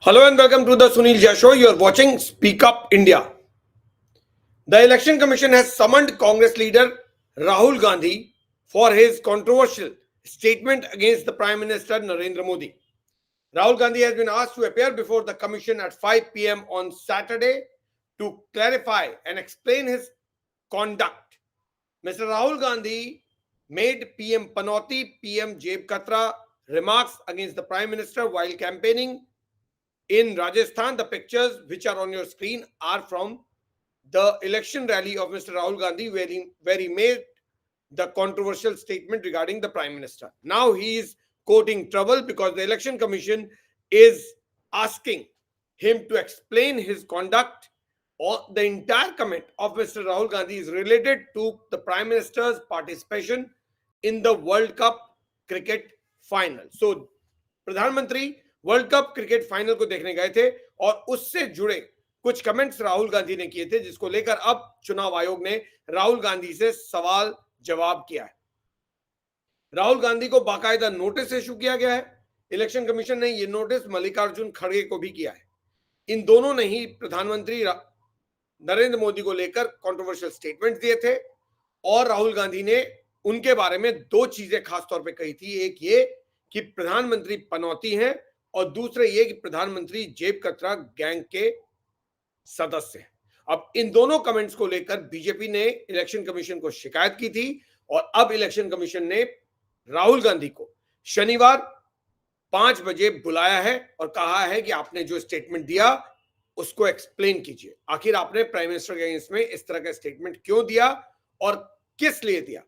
Hello and welcome to the Sunil Jha Show. You are watching Speak Up India. The Election Commission has summoned Congress leader Rahul Gandhi for his controversial statement against the Prime Minister Narendra Modi. Rahul Gandhi has been asked to appear before the Commission at 5 p.m. on Saturday to clarify and explain his conduct. Mr. Rahul Gandhi made PM Panoti, PM Jeb Katra remarks against the Prime Minister while campaigning in Rajasthan. The pictures which are on your screen are from the election rally of Mr. Rahul Gandhi, where he made the controversial statement regarding the Prime Minister. Now he is courting trouble because the Election Commission is asking him to explain his conduct. Or the entire comment of Mr. Rahul Gandhi is related to the Prime Minister's participation in the World Cup cricket final. So, प्रधानमंत्री world cup cricket final को देखने गए थे और उससे जुड़े कुछ comments Rahul Gandhi ने किए थे, जिसको लेकर अब चुनाव आयोग ने राहुल गांधी से सवाल जवाब किया है। राहुल गांधी को बाकायदा नोटिस इशू किया गया है। इलेक्शन कमीशन ने यह नोटिस मल्लिकार्जुन खड़गे को भी किया है। इन दोनों ने ही प्रधानमंत्री नरेंद्र मोदी को लेकर कंट्रोवर्शियल स्टेटमेंट दिए थे और राहुल गांधी ने उनके बारे में दो चीजें खास तौर पे कही थी। एक ये कि प्रधानमंत्री पनौती हैं और दूसरे ये कि प्रधानमंत्री जेब कतरा गैंग के सदस्य हैं। अब इन दोनों कमेंट्स को लेकर बीजेपी ने इलेक्शन कमीशन को शिकायत की थी और अब इलेक्शन कमीशन ने राहुल गांधी को शनिवार 5 बजे बुलाया है और कहा है कि आपने जो स्टेटमेंट दिया उसको एक्सप्लेन कीजिए। आखिर आपने प्राइम मिनिस्टर के अगेंस्ट में इस तरह का स्टेटमेंट क्यों दिया और किस लिए दिया?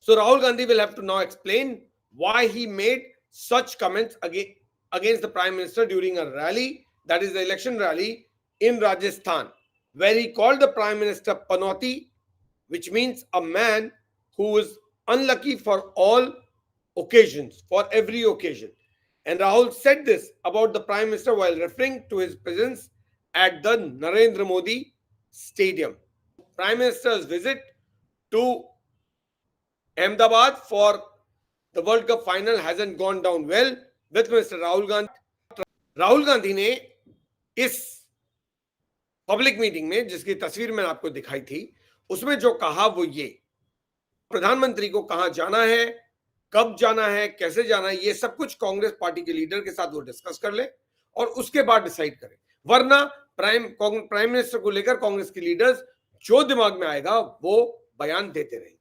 So Rahul Gandhi will have to now explain why he made such comments against the Prime Minister during a rally, that is the election rally in Rajasthan, where he called the Prime Minister Panoti, which means a man who is unlucky for all occasions, for every occasion. And Rahul said this about the Prime Minister while referring to his presence at the Narendra Modi Stadium. Prime Minister's visit to Ahmedabad for the World Cup final hasn't gone down well with Mr. Rahul Gandhi. Rahul Gandhi ने इस public meeting में, जिसकी तस्वीर मैंने आपको दिखाई थी, उसमें जो कहा वो ये, प्रधानमंत्री को कहां जाना है, कब जाना है, कैसे जाना है, ये सब कुछ कांग्रेस पार्टी के लीडर के साथ वो डिस्कस कर ले और उसके बाद डिसाइड करें। वरना प्राइम मिनिस्टर को लेकर कांग्रेस के लीडर्स जो दिमाग में आएगा वो बयान देते रहेंगे।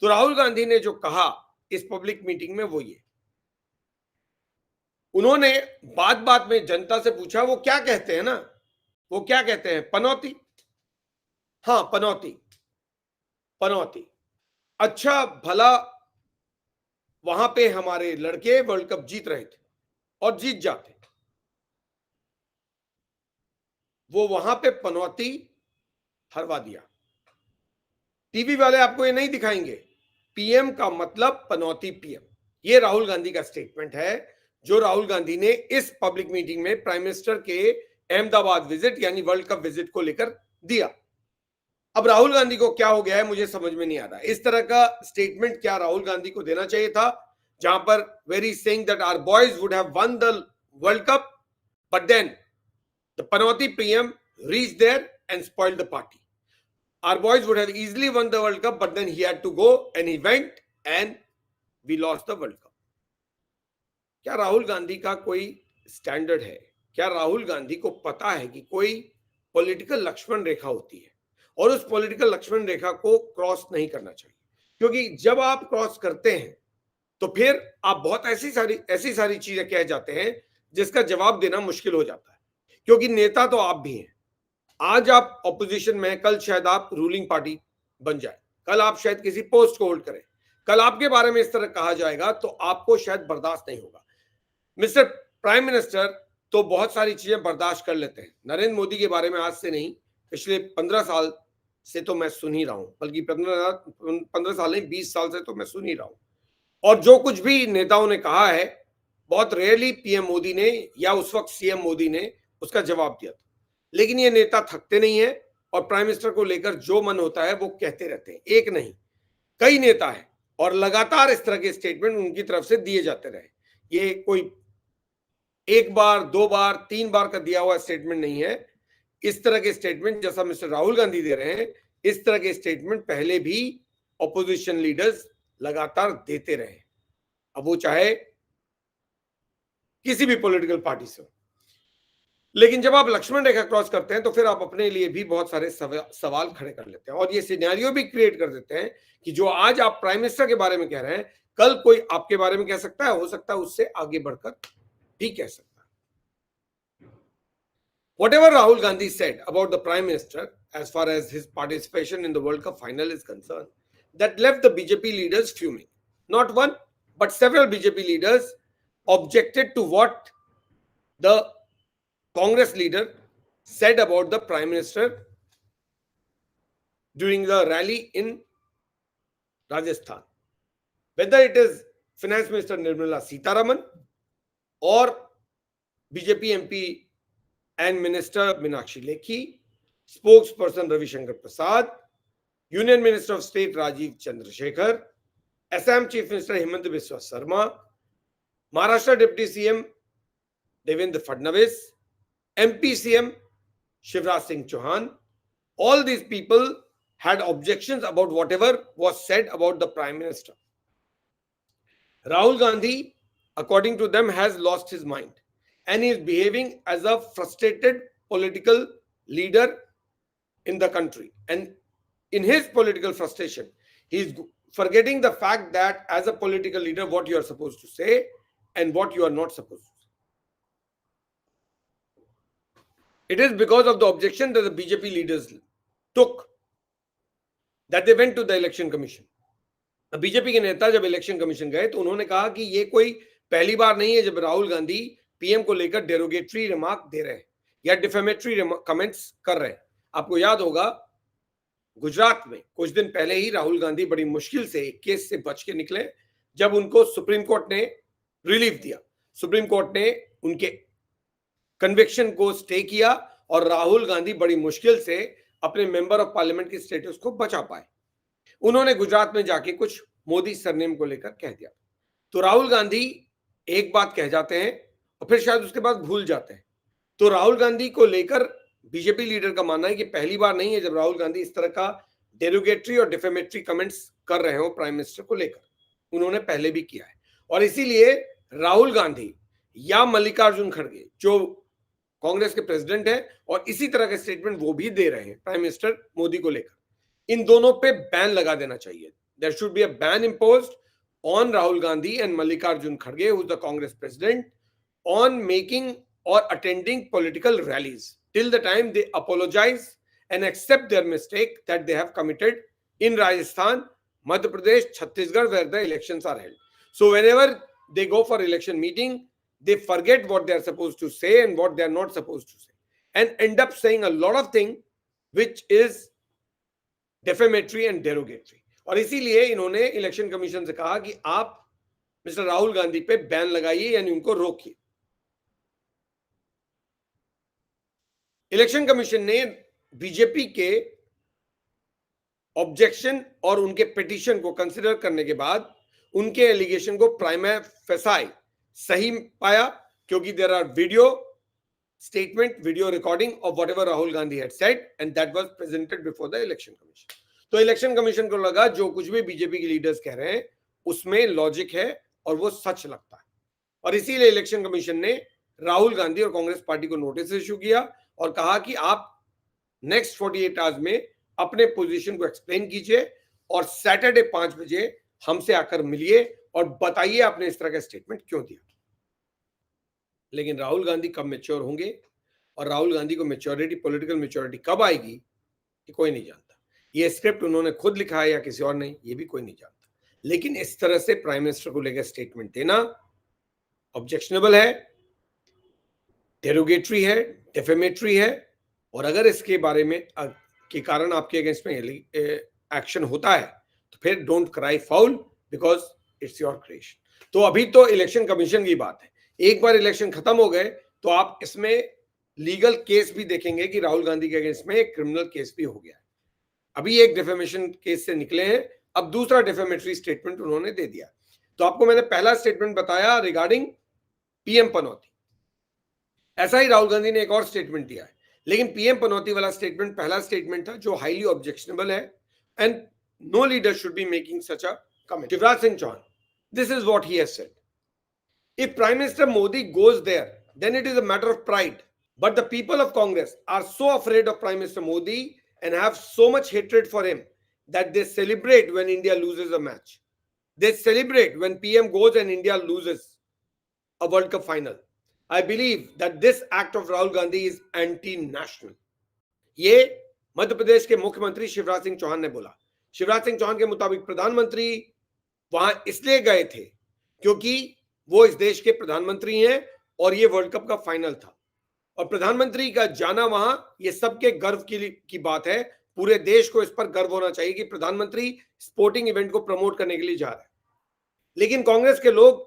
तो राहुल गांधी ने जो कहा इस पब्लिक मीटिंग में वो ये, उन्होंने बात बात में जनता से पूछा वो क्या कहते हैं ना, वो क्या कहते हैं, पनौती, हाँ पनौती, पनौती, अच्छा भला वहां पे हमारे लड़के वर्ल्ड कप जीत रहे थे और जीत जाते, वो वहां पे पनौती हरवा दिया। टीवी वाले आपको ये नहीं दिखाएंगे, पीएम का मतलब पनौती पीएम। ये राहुल गांधी का स्टेटमेंट है जो राहुल गांधी ने इस पब्लिक मीटिंग में प्राइम मिनिस्टर के अहमदाबाद विजिट यानी वर्ल्ड कप विजिट को लेकर दिया। अब राहुल गांधी को क्या हो गया है मुझे समझ में नहीं आ रहा। इस तरह का स्टेटमेंट क्या राहुल गांधी को देना चाहिए था, जहां पर very saying that our boys would have won the world cup but then the पनौती PM reached there and spoiled the party. Our boys would have easily won the World Cup, but then he had to go and he went and we lost the World Cup. क्या राहुल गांधी का कोई standard है? क्या राहुल गांधी को पता है कि कोई पॉलिटिकल लक्ष्मण रेखा होती है और उस पॉलिटिकल लक्ष्मण रेखा को क्रॉस नहीं करना चाहिए? क्योंकि जब आप क्रॉस करते हैं तो फिर आप बहुत ऐसी सारी चीजें कह जाते हैं जिसका जवाब देना मुश्किल हो जाता है, क्योंकि नेता तो आप भी हैं। आज आप ऑपोजिशन में, कल शायद आप रूलिंग पार्टी बन जाए, कल आप शायद किसी पोस्ट को होल्ड करें, कल आपके बारे में इस तरह कहा जाएगा तो आपको शायद बर्दाश्त नहीं होगा। मिस्टर प्राइम मिनिस्टर तो बहुत सारी चीजें बर्दाश्त कर लेते हैं। नरेंद्र मोदी के बारे में आज से नहीं, पिछले 15 साल से तो मैं सुन ही रहा हूं, बल्कि 15 साल नहीं 20 साल से तो मैं सुन ही रहा हूं। और जो कुछ भी नेताओं ने कहा है बहुत रेयरली पीएम मोदी ने या उस वक्त सीएम मोदी ने उसका जवाब दिया था। लेकिन ये नेता थकते नहीं है और प्राइम मिनिस्टर को लेकर जो मन होता है वो कहते रहते हैं। एक नहीं कई नेता है और लगातार इस तरह के स्टेटमेंट उनकी तरफ से दिए जाते रहे। ये कोई एक बार, दो बार, तीन बार का दिया हुआ स्टेटमेंट नहीं है। इस तरह के स्टेटमेंट जैसा मिस्टर राहुल गांधी दे रहे हैं, इस तरह के स्टेटमेंट पहले भी ऑपोजिशन लीडर्स लगातार देते रहे, अब वो चाहे किसी भी पॉलिटिकल पार्टी से हो। लेकिन जब आप लक्ष्मण रेखा क्रॉस करते हैं तो फिर आप अपने लिए भी बहुत सारे सवाल खड़े कर लेते हैं और ये सिनेरियो भी क्रिएट कर देते हैं कि जो आज आप प्राइम मिनिस्टर के बारे में कह रहे हैं, कल कोई आपके बारे में कह सकता है, हो सकता है उससे आगे बढ़कर भी कह सकता है। Whatever Rahul Gandhi said about the Prime Minister as far as his participation in the World Cup final is concerned, that left the BJP leaders fuming. Not one, but several BJP leaders objected to what the Congress leader said about the Prime Minister during the rally in Rajasthan. Whether it is Finance Minister Nirmala Sitharaman or BJP MP and Minister Meenakshi Lekhi, spokesperson Ravi Shankar Prasad, Union Minister of State Rajiv Chandrasekhar, Assam Chief Minister Himanta Biswa Sarma, Maharashtra Deputy CM Devendra Fadnavis, MP CM Shivraj Singh Chauhan, all these people had objections about whatever was said about the Prime Minister. Rahul Gandhi, according to them, has lost his mind and he is behaving as a frustrated political leader in the country. And in his political frustration, he is forgetting the fact that as a political leader, what you are supposed to say and what you are not supposed to say. It is because of the objection that the BJP leaders took that they went to the election commission. BJP के नेता जब election commission गए तो उन्होंने कहा कि ये कोई पहली बार नहीं है जब राहुल गांधी पीएम को लेकर डेरोगेटरी रिमार्क दे रहे हैं या डिफेमेटरी कमेंट्स कर रहे हैं। आपको याद होगा गुजरात में कुछ दिन पहले ही राहुल गांधी बड़ी मुश्किल से एक केस से बच के निकले जब उनको सुप्रीम कोर्ट ने रिलीफ दिया। सुप्रीम कोर्ट ने उनके कन्विक्शन को स्टे किया और राहुल गांधी बड़ी मुश्किल से अपने मेंबर ऑफ पार्लियामेंट की स्टेटस को बचा पाए। उन्होंने गुजरात में जाके कुछ मोदी सरनेम को लेकर कह दिया। तो राहुल गांधी एक बात कह जाते हैं और फिर शायद उसके बाद भूल जाते हैं। तो राहुल गांधी को लेकर बीजेपी लीडर का मानना है कि पहली बार नहीं है जब राहुल गांधी इस तरह का डेरोगेटरी और डिफेमेटरी कमेंट्स कर रहे हो प्राइम मिनिस्टर को लेकर। उन्होंने पहले भी किया है और इसीलिए राहुल गांधी या मल्लिकार्जुन खड़गे जो कांग्रेस के प्रेसिडेंट है और इसी तरह के स्टेटमेंट वो भी दे रहे हैं प्राइम मिनिस्टर मोदी को लेकर, इन दोनों पे बैन लगा देना चाहिए। There should be a ban imposed on Rahul Gandhi and Mallikarjun खड़गे who is the Congress president on making और attending political rallies till the time they apologize and accept their mistake that they have committed in Rajasthan, Madhya Pradesh, Chhattisgarh, where the elections are held. So whenever they go for election meeting, they forget what they are supposed to say and what they are not supposed to say and end up saying a lot of things which is defamatory and derogatory. और इसीलिए इन्होंने election commission से कहा कि आप mister Rahul Gandhi पे ban लगाइए यानी उनको रोकिए। इलेक्शन कमीशन ने बीजेपी के ऑब्जेक्शन और उनके पिटीशन को कंसिडर करने के बाद उनके एलिगेशन को प्राइमा फेसाई सही पाया क्योंकि there are video statement, video recording of whatever Rahul Gandhi had said and that was presented before the election commission. तो इलेक्शन कमीशन को लगा जो कुछ भी बीजेपी के लीडर्स कह रहे हैं उसमें लॉजिक है और वो सच लगता है और इसीलिए इलेक्शन कमीशन ने राहुल गांधी और कांग्रेस पार्टी को नोटिस इशू किया और कहा कि आप नेक्स्ट 48 आवर्स में अपने पोजीशन को एक्सप्लेन कीजिए और सैटरडे 5 बजे हमसे आकर मिलिए और बताइए आपने इस तरह का स्टेटमेंट क्यों दिया। लेकिन राहुल गांधी कब मैच्योर होंगे और राहुल गांधी को मैच्योरिटी, पॉलिटिकल मैच्योरिटी कब आएगी ये कोई नहीं जानता। ये स्क्रिप्ट उन्होंने खुद लिखा है या किसी और ने, ये भी कोई नहीं जानता। लेकिन इस तरह से प्राइम मिनिस्टर को लेकर स्टेटमेंट देना ऑब्जेक्शनेबल है, डेरोगेटरी है, डेफेमेटरी है और अगर इसके बारे में के कारण आपके अगेंस्ट में एक्शन होता है तो फिर don't cry foul because it's your creation. तो अभी तो इलेक्शन कमीशन की बात है, एक बार इलेक्शन खत्म हो गए तो आप इसमें लीगल केस भी देखेंगे कि राहुल गांधी के अगेंस्ट में एक क्रिमिनल केस भी हो गया है। अभी एक डिफेमेशन केस से निकले हैं, अब दूसरा डिफेमेटरी स्टेटमेंट उन्होंने दे दिया। तो आपको मैंने पहला स्टेटमेंट बताया रिगार्डिंग पीएम पनौती ऐसा ही राहुल गांधी ने एक और स्टेटमेंट दिया है, लेकिन पीएम पनौती वाला स्टेटमेंट पहला स्टेटमेंट था जो हाईली ऑब्जेक्शनेबल है and no leader should be making such a comment. Shivraj Singh Chouhan, this is what he has said. If Prime Minister Modi goes there, then it is a matter of pride. But the people of Congress are so afraid of Prime Minister Modi and have so much hatred for him that they celebrate when India loses a match. They celebrate when PM goes and India loses a World Cup final. I believe that this act of Rahul Gandhi is anti-national. ये मध्य प्रदेश के मुख्यमंत्री शिवराज सिंह चौहान ने बोला. शिवराज सिंह चौहान के मुताबिक प्रधानमंत्री वहां इसलिए गए थे क्योंकि वो इस देश के प्रधानमंत्री हैं और ये वर्ल्ड कप का फाइनल था और प्रधानमंत्री का जाना वहां ये सबके गर्व की बात है. पूरे देश को इस पर गर्व होना चाहिए कि प्रधानमंत्री स्पोर्टिंग इवेंट को प्रमोट करने के लिए जा रहे हैं. लेकिन कांग्रेस के लोग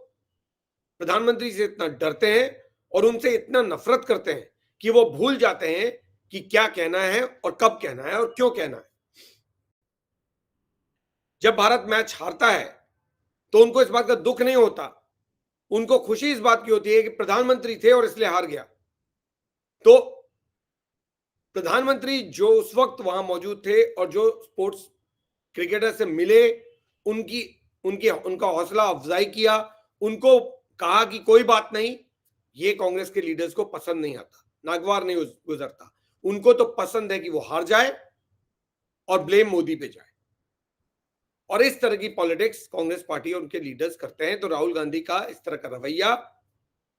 प्रधानमंत्री से इतना डरते हैं और उनसे इतना नफरत करते हैं कि वो भूल जाते हैं कि क्या कहना है और कब कहना है और क्यों कहना है. जब भारत मैच हारता है तो उनको इस बात का दुख नहीं होता, उनको खुशी इस बात की होती है कि प्रधानमंत्री थे और इसलिए हार गया. तो प्रधानमंत्री जो उस वक्त वहां मौजूद थे और जो स्पोर्ट्स क्रिकेटर से मिले, उनका हौसला अफजाई किया, उनको कहा कि कोई बात नहीं, ये कांग्रेस के लीडर्स को पसंद नहीं आता, नागवार नहीं गुजरता. उनको तो पसंद है कि वो हार जाए और ब्लेम मोदी पे जाए. और इस तरह की पॉलिटिक्स कांग्रेस पार्टी और उनके लीडर्स करते हैं. तो राहुल गांधी का इस तरह का रवैया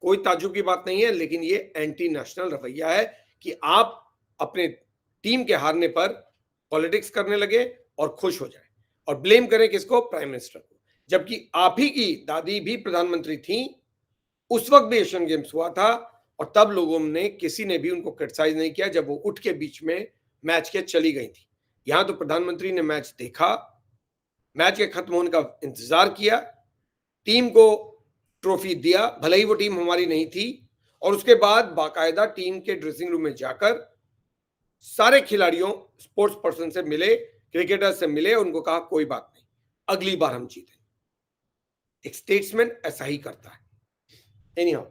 कोई ताज्जुब की बात नहीं है, लेकिन ये एंटी नेशनल रवैया है कि आप अपने टीम के हारने पर पॉलिटिक्स करने लगे और खुश हो जाए और ब्लेम करें किसको? प्राइम मिनिस्टर को. जबकि आप ही की दादी भी प्रधानमंत्री थी, उस वक्त भी एशियन गेम्स हुआ था और तब लोगों ने किसी ने भी उनको क्रिटिसाइज नहीं किया जब वो उठ के बीच में मैच के चली गई थी. यहां तो प्रधानमंत्री ने मैच देखा, मैच के खत्म होने का इंतजार किया, टीम को ट्रॉफी दिया, भले ही वो टीम हमारी नहीं थी, और उसके बाद बाकायदा टीम के ड्रेसिंग रूम में जाकर सारे खिलाड़ियों, स्पोर्ट्स पर्सन से मिले, क्रिकेटर से मिले, उनको कहा कोई बात नहीं, अगली बार हम जीतेंगे. एक स्टेट्समैन ऐसा ही करता है. Anyhow,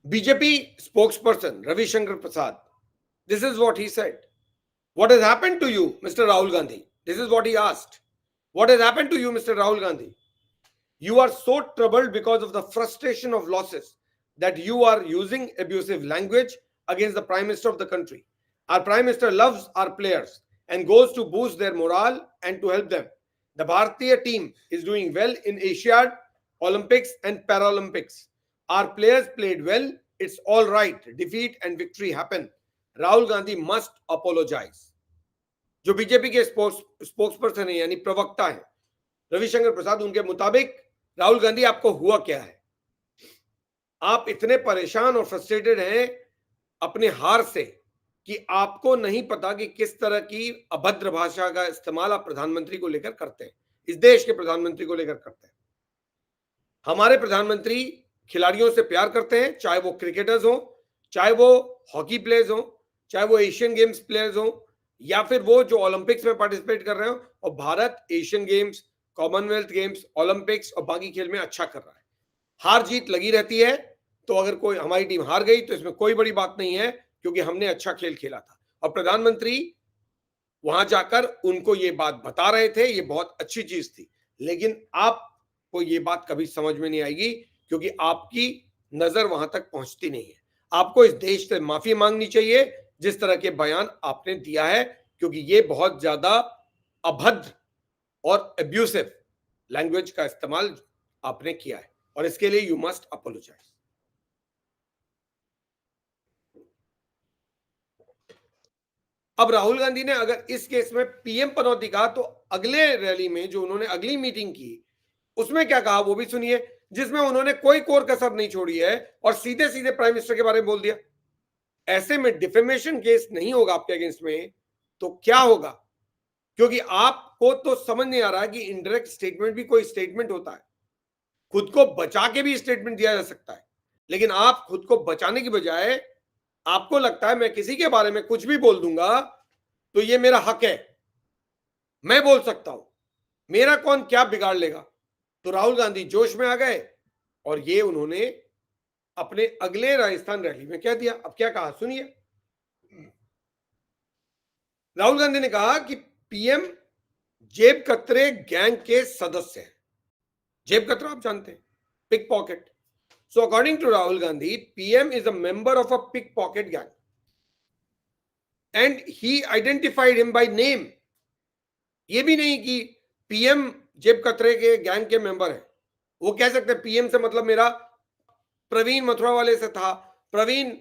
BJP spokesperson Ravishankar Prasad, this is what he said. What has happened to you mister Rahul Gandhi? This is what he asked. What has happened to you, Mr. Rahul Gandhi? You are so troubled because of the frustration of losses that you are using abusive language against the Prime Minister of the country. Our Prime Minister loves our players and goes to boost their morale and to help them. The Bharatiya team is doing well in Asiad, Olympics and Paralympics. Our players played well. It's all right. Defeat and victory happen. Rahul Gandhi must apologize. जो BJP के spokesperson है यानी प्रवक्ता है रविशंकर प्रसाद, उनके मुताबिक राहुल गांधी आपको हुआ क्या है? आप इतने परेशान और फ्रस्ट्रेटेड हैं अपने हार से कि आपको नहीं पता कि किस तरह की अभद्र भाषा का इस्तेमाल आप प्रधानमंत्री को लेकर करते हैं, इस देश के प्रधानमंत्री को लेकर करते हैं. हमारे प्रधानमंत्री खिलाड़ियों से प्यार करते हैं, चाहे वो क्रिकेटर्स हो, चाहे वो हॉकी प्लेयर्स हो, चाहे वो एशियन गेम्स प्लेयर्स हो, या फिर वो जो ओलंपिक्स में पार्टिसिपेट कर रहे हो. और Bharat Asian games, Commonwealth games, Olympics और बाकी खेल में अच्छा कर रहा है. हार जीत लगी रहती है, तो अगर कोई हमारी टीम हार गई तो इसमें कोई बड़ी बात नहीं है क्योंकि हमने अच्छा खेल खेला था. और प्रधानमंत्री वहां जाकर उनको ये बात बता रहे थे, ये बहुत अच्छी चीज थी. लेकिन आपको ये बात कभी समझ में नहीं आएगी क्योंकि आपकी नजर वहां तक पहुंचती नहीं है. आपको इस देश से माफी मांगनी चाहिए जिस तरह के बयान आपने दिया है, क्योंकि ये बहुत ज्यादा अभद्र और एब्यूसिव लैंग्वेज का इस्तेमाल आपने किया है और इसके लिए यू मस्ट अपोलोजाइज. अब राहुल गांधी ने अगर इस केस में पीएम पनौती कहा तो अगले रैली में जो उन्होंने अगली मीटिंग की उसमें क्या कहा वो भी सुनिए, जिसमें उन्होंने कोई कोर कसर नहीं छोड़ी है और सीधे सीधे प्राइम मिनिस्टर के बारे में बोल दिया. ऐसे में डिफेमेशन केस नहीं होगा आपके अगेंस्ट में तो क्या होगा? क्योंकि आपको तो समझ नहीं आ रहा है कि इनडायरेक्ट स्टेटमेंट भी कोई स्टेटमेंट होता है. खुद को बचा के भी स्टेटमेंट दिया जा सकता है, लेकिन आप खुद को बचाने की बजाय आपको लगता है मैं किसी के बारे में कुछ भी बोल दूंगा तो ये मेरा हक है, मैं बोल सकता हूं, मेरा कौन क्या बिगाड़ लेगा. तो राहुल गांधी जोश में आ गए और ये उन्होंने अपने अगले राजस्थान रैली में कह दिया। अब क्या कहा सुनिए। राहुल गांधी ने कहा कि पीएम जेब कतरे गैंग के सदस्य हैं। जेब कतरा आप जानते हैं, pickpocket. So according to Rahul Gandhi, PM is a member of a pickpocket gang and he identified him by name. ये भी नहीं कि पीएम जेब कतरे के गैंग के मेंबर है। वो कह सकते हैं पीएम से मतलब मेरा प्रवीण मथुरा वाले से था, प्रवीण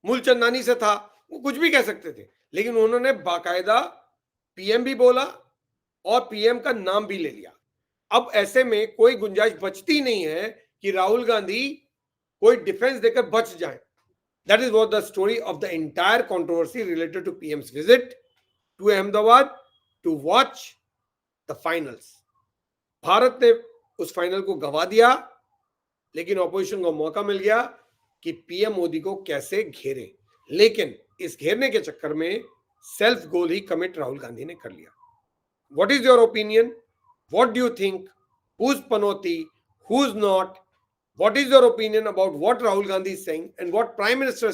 मूलचंदानी से था, वो कुछ भी कह सकते थे, लेकिन उन्होंने बाकायदा पीएम भी बोला और पीएम का नाम भी ले लिया। अब ऐसे में कोई गुंजाइश बचती नहीं है कि राहुल गांधी कोई डिफेंस देकर बच जाए। That is what the story of the entire controversy related to PM's visit to Ahmedabad to watch the finals. Bharat ने उस फाइनल को गंवा दिया, लेकिन ऑपोजिशन को मौका मिल गया कि पीएम मोदी को कैसे घेरे। लेकिन इस घेरने के चक्कर में सेल्फ गोल ही कमिट राहुल गांधी ने कर लिया। What is your opinion? What do you think? Who's पनौती, who's not? What is your opinion about what Rahul Gandhi is saying and what Prime Minister